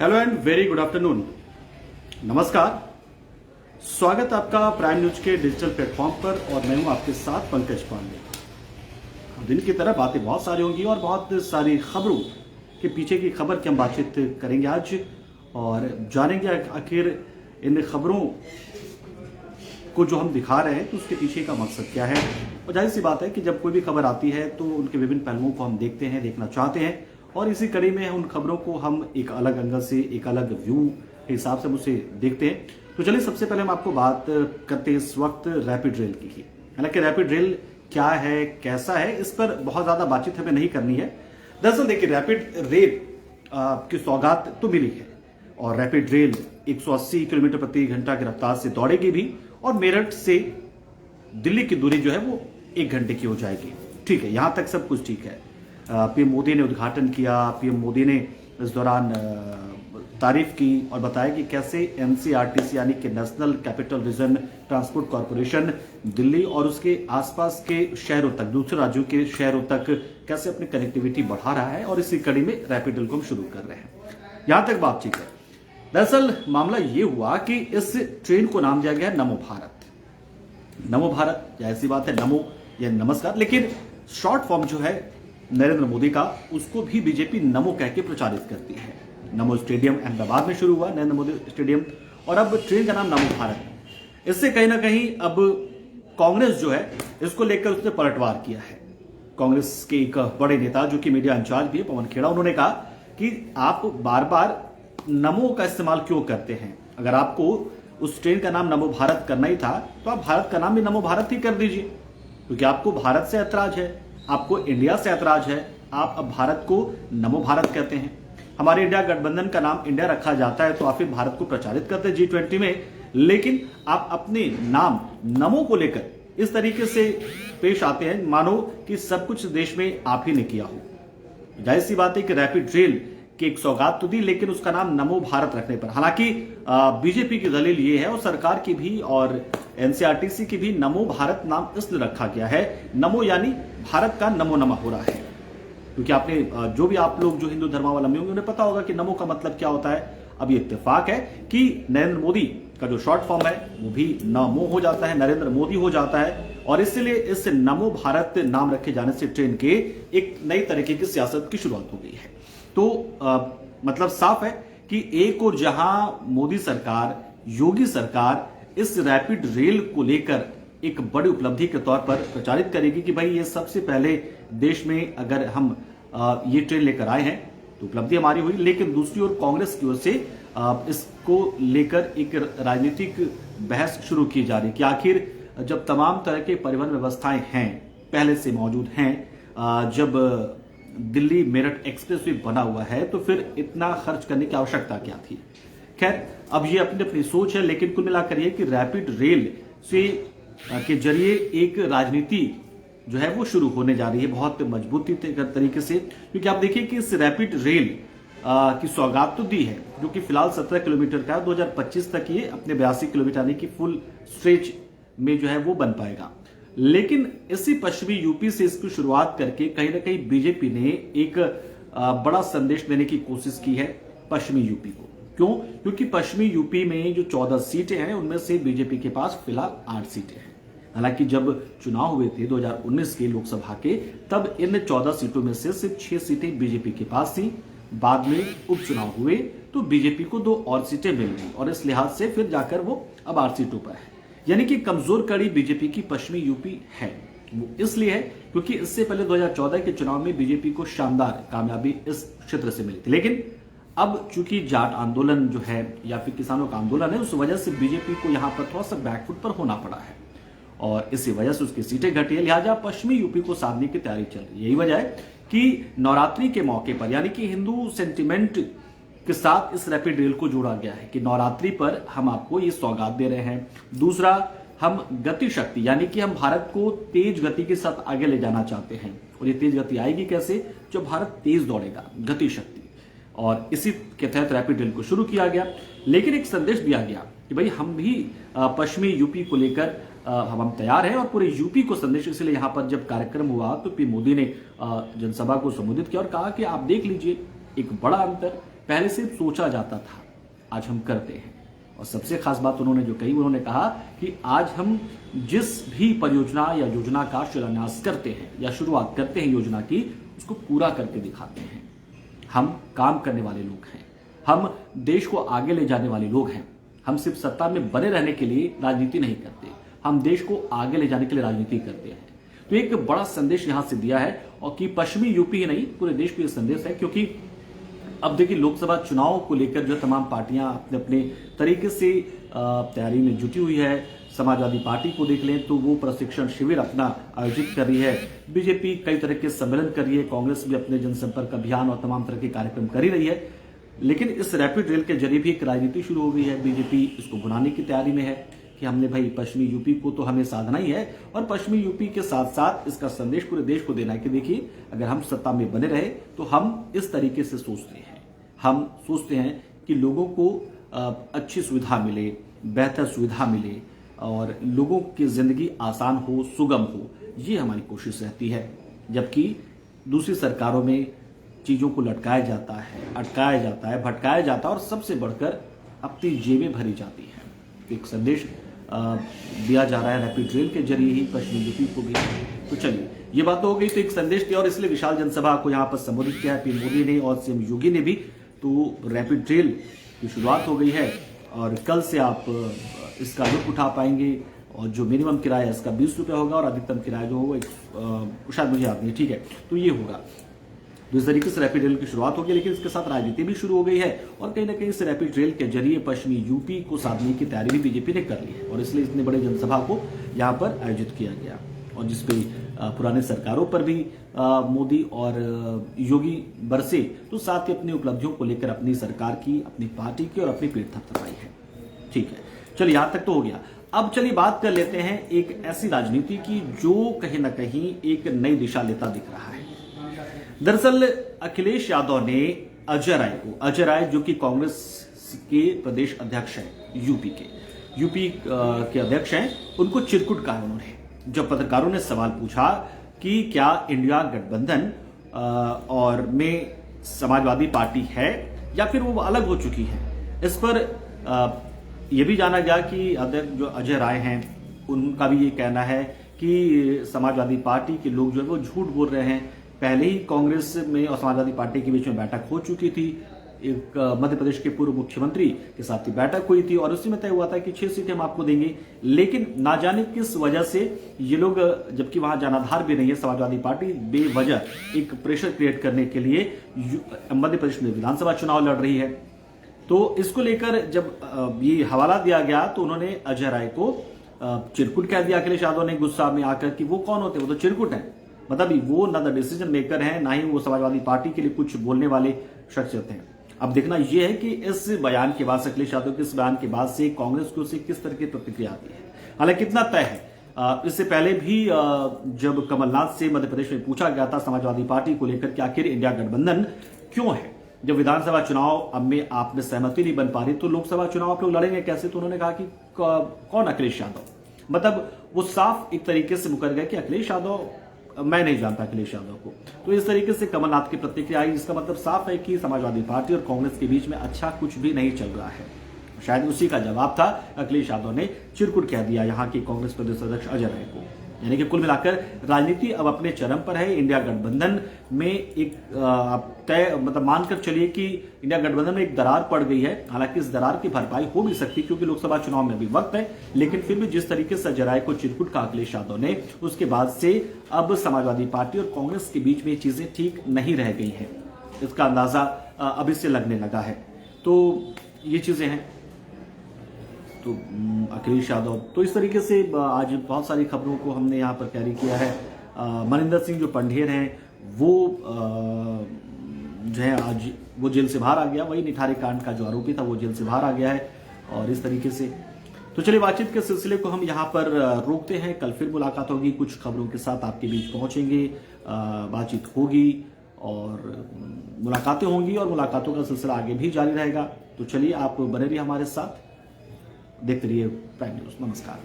Hello and very good afternoon. नमस्कार, स्वागत आपका प्राइम न्यूज के डिजिटल प्लेटफॉर्म पर और मैं हूं आपके साथ पंकज पांडे। दिन की तरह बातें बहुत सारी होंगी और बहुत सारी खबरों के पीछे की खबर की हम बातचीत करेंगे आज और जानेंगे आखिर इन खबरों को जो हम दिखा रहे हैं तो उसके पीछे का मकसद क्या है। और जाहिर सी बात है कि जब कोई भी खबर आती है तो उनके विभिन्न पहलुओं को हम देखते हैं, देखना चाहते हैं और इसी कड़ी में उन खबरों को हम एक अलग एंगल से, एक अलग व्यू के हिसाब से उसे देखते हैं। तो चलिए सबसे पहले हम आपको बात करते हैं इस वक्त रैपिड रेल की। हालांकि रैपिड रेल क्या है, कैसा है, इस पर बहुत ज्यादा बातचीत हमें नहीं करनी है। दरअसल देखिए, रैपिड रेल की सौगात तो मिली है और रैपिड रेल 180 किलोमीटर प्रति घंटा की रफ्तार से दौड़ेगी भी और मेरठ से दिल्ली की दूरी जो है वो 1 घंटे की हो जाएगी। ठीक है, यहां तक सब कुछ ठीक है। पीएम मोदी ने उद्घाटन किया, पीएम मोदी ने इस दौरान तारीफ की और बताया कि कैसे एनसीआरटीसी यानी कि national capital region transport corporation Delhi और उसके आसपास के शहरों तक, दूसरे राज्यों के शहरों तक कैसे अपनी कनेक्टिविटी बढ़ा रहा है और इसी कड़ी में रैपिड रेल को हम शुरू कर रहे हैं। यहां तक बात ठीक है। दरअसल मामला ये हुआ कि इस ट्रेन को नाम दिया गया नमो भारत। नमो भारत, जाहिर सी बात है, नमो या नमस्कार, लेकिन शॉर्ट फॉर्म जो है नरेंद्र मोदी का, उसको भी बीजेपी नमो कह के प्रचारित करती है। नमो स्टेडियम अहमदाबाद में शुरू हुआ, नरेंद्र मोदी स्टेडियम, और अब ट्रेन का नाम नमो भारत। इससे कहीं ना कहीं अब कांग्रेस जो है इसको लेकर उसने पलटवार किया है। कांग्रेस के एक बड़े नेता जो कि मीडिया इंचार्ज भी है, पवन खेड़ा, उन्होंने कहा कि आप बार बार नमो का इस्तेमाल क्यों करते हैं? अगर आपको उस ट्रेन का नाम नमो भारत करना ही था तो आप भारत का नाम भी नमो भारत ही कर दीजिए, क्योंकि आपको भारत से ऐतराज है, आपको इंडिया से ऐतराज है। आप अब भारत को नमो भारत कहते हैं। हमारे इंडिया गठबंधन का नाम इंडिया रखा जाता है तो आप फिर भारत को प्रचारित करते हैं G20 में, लेकिन आप अपने नाम नमो को लेकर इस तरीके से पेश आते हैं मानो कि सब कुछ देश में आप ही ने किया हो। जाहिर सी बात है कि रैपिड रेल की एक सौगात तो दी, लेकिन उसका नाम नमो भारत रखने पर, हालांकि बीजेपी की दलील ये है और सरकार की भी और एनसीआरटीसी की भी, नमो भारत नाम इसलिए रखा गया है, नमो यानी भारत का नमो नमा हो रहा है। क्योंकि आपने जो भी आप लोग जो हिंदू धर्मावलंबी होंगे उन्हें पता होगा कि नमो का मतलब क्या होता है। अब ये इत्तेफाक है कि नरेंद्र मोदी का जो शॉर्ट फॉर्म है वो भी नमो हो जाता है, नरेंद्र मोदी हो जाता है, और इसलिए इस नमो भारत नाम रखे जाने से ट्रेन के एक नई तरीके की सियासत की शुरुआत हो गई है। तो मतलब साफ है कि एक और जहां मोदी सरकार, योगी सरकार इस रैपिड रेल को लेकर एक बड़ी उपलब्धि के तौर पर प्रचारित करेगी कि भाई ये सबसे पहले देश में अगर हम ये ट्रेन लेकर आए हैं तो उपलब्धि हमारी हुई, लेकिन दूसरी ओर कांग्रेस की ओर से इसको लेकर एक राजनीतिक बहस शुरू की जा रही है कि आखिर जब तमाम तरह के परिवहन व्यवस्थाएं हैं, पहले से मौजूद हैं, जब दिल्ली मेरठ एक्सप्रेस वे बना हुआ है तो फिर इतना खर्च करने की आवश्यकता क्या थी? खैर, अब ये अपनी अपनी सोच है, लेकिन कुल मिलाकर ये कि रैपिड रेल से के जरिए एक राजनीति जो है वो शुरू होने जा रही है बहुत मजबूती तरीके से। क्योंकि आप देखिए कि इस रैपिड रेल की सौगात तो दी है, जो कि फिलहाल 17 किलोमीटर का 2025 तक ये अपने 82 किलोमीटर यानी कि फुल स्ट्रेच में जो है वो बन पाएगा। लेकिन इसी पश्चिमी यूपी से इसकी शुरुआत करके कहीं ना कहीं बीजेपी ने एक बड़ा संदेश देने की कोशिश की है पश्चिमी यूपी को। क्यों? क्योंकि पश्चिमी यूपी में जो 14 सीटें हैं उनमें से बीजेपी के पास फिलहाल 8 सीटें हैं। हालांकि जब चुनाव हुए थे 2019 के लोकसभा के, तब इन 14 सीटों में से सिर्फ 6 सीटें बीजेपी के पास थी। बाद में उपचुनाव हुए तो बीजेपी को 2 और सीटें मिल गई और इस लिहाज से फिर जाकर वो अब 8 सीटों पर है। यानी कि कमजोर कड़ी बीजेपी की पश्चिमी यूपी है। वो इसलिए है क्योंकि इससे पहले 2014 के चुनाव में बीजेपी को शानदार कामयाबी इस क्षेत्र से मिली थी, लेकिन अब चूंकि जाट आंदोलन जो है या फिर किसानों का आंदोलन है, उस वजह से बीजेपी को यहां पर थोड़ा सा बैकफुट पर होना पड़ा है और इसी वजह से उसकी सीटें घटी है। लिहाजा पश्चिमी यूपी को साधने की तैयारी चल रही है। यही वजह है कि नवरात्रि के मौके पर, यानी कि हिंदू सेंटिमेंट के साथ इस रैपिड रेल को जोड़ा गया है कि नवरात्रि पर हम आपको ये सौगात दे रहे हैं। दूसरा, हम गति शक्ति यानी कि हम भारत को तेज गति के साथ आगे ले जाना चाहते हैं, और ये तेज गति आएगी कैसे? जब भारत तेज दौड़ेगा, गति शक्ति। और इसी के तहत रैपिड रेल को शुरू किया गया, लेकिन एक संदेश दिया गया कि भाई हम भी पश्चिमी यूपी को लेकर हम तैयार हैं और पूरे यूपी को संदेश। इसलिए यहां पर जब कार्यक्रम हुआ तो पीएम मोदी ने जनसभा को संबोधित किया और कहा कि आप देख लीजिए एक बड़ा अंतर पहले सिर्फ सोचा जाता था, आज हम करते हैं। और सबसे खास बात उन्होंने जो कही, उन्होंने कहा कि आज हम जिस भी परियोजना या योजना का शिलान्यास करते हैं या शुरुआत करते हैं योजना की, उसको पूरा करके दिखाते हैं। हम काम करने वाले लोग हैं, हम देश को आगे ले जाने वाले लोग हैं। हम सिर्फ सत्ता में बने रहने के लिए राजनीति नहीं करते, हम देश को आगे ले जाने के लिए राजनीति करते हैं। तो एक बड़ा संदेश यहां से दिया है, और कि पश्चिमी यूपी ही नहीं, पूरे देश को यह संदेश है। क्योंकि अब देखिए, लोकसभा चुनाव को लेकर जो तमाम पार्टियां अपने अपने तरीके से तैयारी में जुटी हुई है। समाजवादी पार्टी को देख लें तो वो प्रशिक्षण शिविर अपना आयोजित कर रही है, बीजेपी कई तरह के सम्मेलन कर रही है, कांग्रेस भी अपने जनसंपर्क अभियान और तमाम तरह के कार्यक्रम कर ही रही है। लेकिन इस रैपिड रेल के जरिए भी एक राजनीति शुरू हो गई है। बीजेपी इसको बुलाने की तैयारी में है कि हमने भाई पश्चिमी यूपी को तो हमें साधना ही है, और पश्चिमी यूपी के साथ साथ इसका संदेश पूरे देश को देना है कि देखिए, अगर हम सत्ता में बने रहे तो हम इस तरीके से सोचते हैं। हम सोचते हैं कि लोगों को अच्छी सुविधा मिले, बेहतर सुविधा मिले, और लोगों की जिंदगी आसान हो, सुगम हो, ये हमारी कोशिश रहती है। जबकि दूसरी सरकारों में चीजों को लटकाया जाता है, अटकाया जाता है, भटकाया जाता है, और सबसे बढ़कर अपनी जेबें भरी जाती है। एक संदेश दिया जा रहा है रैपिड रेल के जरिए ही पश्चिमी यूपी को भी। तो चलिए, ये बात तो हो गई। तो एक संदेश दिया और इसलिए विशाल जनसभा को यहाँ पर संबोधित किया है पीएम मोदी ने और सीएम योगी ने भी। तो रैपिड रेल की शुरुआत हो गई है, और कल से आप इसका लुत्फ उठा पाएंगे। और जो मिनिमम किराया इसका 20 रुपये होगा, और अधिकतम किराया जो होगा शायद मुझे याद नहीं, ठीक है, तो ये होगा। तो इस तरीके से रैपिड रेल की शुरुआत होगी, लेकिन इसके साथ राजनीति भी शुरू हो गई है, और कहीं ना कहीं इस रैपिड रेल के जरिए पश्चिमी यूपी को साधने की तैयारी भी बीजेपी ने कर ली है, और इसलिए इतने बड़े जनसभा को यहाँ पर आयोजित किया गया, और जिसपे पुराने सरकारों पर भी मोदी और योगी बरसे, तो साथ ही अपनी उपलब्धियों को लेकर अपनी सरकार की, अपनी पार्टी की और अपनी पीठ थपथपाई है। ठीक है, चलिए, यहां तक तो हो गया। अब चलिए बात कर लेते हैं एक ऐसी राजनीति की जो कहीं ना कहीं एक नई दिशा लेता दिख रहा है। दरअसल अखिलेश यादव ने अजय राय जो कि कांग्रेस के प्रदेश अध्यक्ष हैं, यूपी के अध्यक्ष हैं, उनको चिरकुट कहा उन्होंने। जब पत्रकारों ने सवाल पूछा कि क्या इंडिया गठबंधन और में समाजवादी पार्टी है या फिर वो अलग हो चुकी है, इस पर यह भी जाना गया कि अध्यक्ष जो अजय राय हैं, उनका भी ये कहना है कि समाजवादी पार्टी के लोग जो है वो झूठ बोल रहे हैं। पहले ही कांग्रेस में और समाजवादी पार्टी के बीच में बैठक हो चुकी थी, एक मध्य प्रदेश के पूर्व मुख्यमंत्री के साथ ही बैठक हुई थी, और उसी में तय हुआ था कि 6 सीटें हम आपको देंगे। लेकिन ना जाने किस वजह से ये लोग, जबकि वहां जनाधार भी नहीं है, समाजवादी पार्टी बेवजह एक प्रेशर क्रिएट करने के लिए मध्य प्रदेश में विधानसभा चुनाव लड़ रही है। तो इसको लेकर जब ये हवाला दिया गया तो उन्होंने अजय राय को चिरकुट कह दिया। अखिलेश यादव ने गुस्सा में आकर कि वो कौन होते, वो तो चिरकुट है, मतलब वो ना द डिसीजन मेकर हैं, ना ही वो समाजवादी पार्टी के लिए कुछ बोलने वाले शख्सियत हैं। अब देखना यह है कि इस बयान के बाद, अखिलेश यादव के इस बयान के बाद से कांग्रेस को से किस तरह की प्रतिक्रिया आती है। हालांकि इतना तय है, इससे पहले भी जब कमलनाथ से मध्य प्रदेश में पूछा गया था समाजवादी पार्टी को लेकर कि आखिर इंडिया गठबंधन क्यों है, जब विधानसभा चुनाव अब में आप में सहमति नहीं बन पा रही तो लोकसभा चुनाव आप लोग लड़ेंगे कैसे, तो उन्होंने कहा कि कौन अखिलेश यादव, मतलब वो साफ एक तरीके से मुकर गए कि अखिलेश यादव, मैं नहीं जानता अखिलेश यादव को। तो इस तरीके से कमलनाथ की प्रतिक्रिया आई। इसका मतलब साफ है कि समाजवादी पार्टी और कांग्रेस के बीच में अच्छा कुछ भी नहीं चल रहा है। शायद उसी का जवाब था, अखिलेश यादव ने चिरकुट कह दिया यहाँ के कांग्रेस प्रदेश अध्यक्ष अजय राय को। यानी कि कुल मिलाकर राजनीति अब अपने चरम पर है। इंडिया गठबंधन में एक तय, मतलब मानकर चलिए कि इंडिया गठबंधन में एक दरार पड़ गई है। हालांकि इस दरार की भरपाई हो भी सकती क्योंकि लोकसभा चुनाव में अभी वक्त है, लेकिन फिर भी जिस तरीके से अजय राय को चिरकुट का अखिलेश यादव ने, उसके बाद से अब समाजवादी पार्टी और कांग्रेस के बीच में चीजें ठीक नहीं रह गई हैं, इसका अंदाजा अभी से लगने लगा है। तो ये चीजें हैं। तो अखिलेश यादव, तो इस तरीके से आज बहुत सारी खबरों को हमने यहाँ पर कैरी किया है। मनिंदर सिंह जो पंढेर हैं वो जो है आज वो जेल से बाहर आ गया, वही निठारे कांड का जो आरोपी था वो जेल से बाहर आ गया है। और इस तरीके से तो चलिए बातचीत के सिलसिले को हम यहाँ पर रोकते हैं। कल फिर मुलाकात होगी, कुछ खबरों के साथ आपके बीच पहुंचेंगे, बातचीत होगी और मुलाकातें होंगी और मुलाकातों का सिलसिला आगे भी जारी रहेगा। तो चलिए आप बने रहिए हमारे साथ, देखते रहिए प्राइम न्यूज। नमस्कार।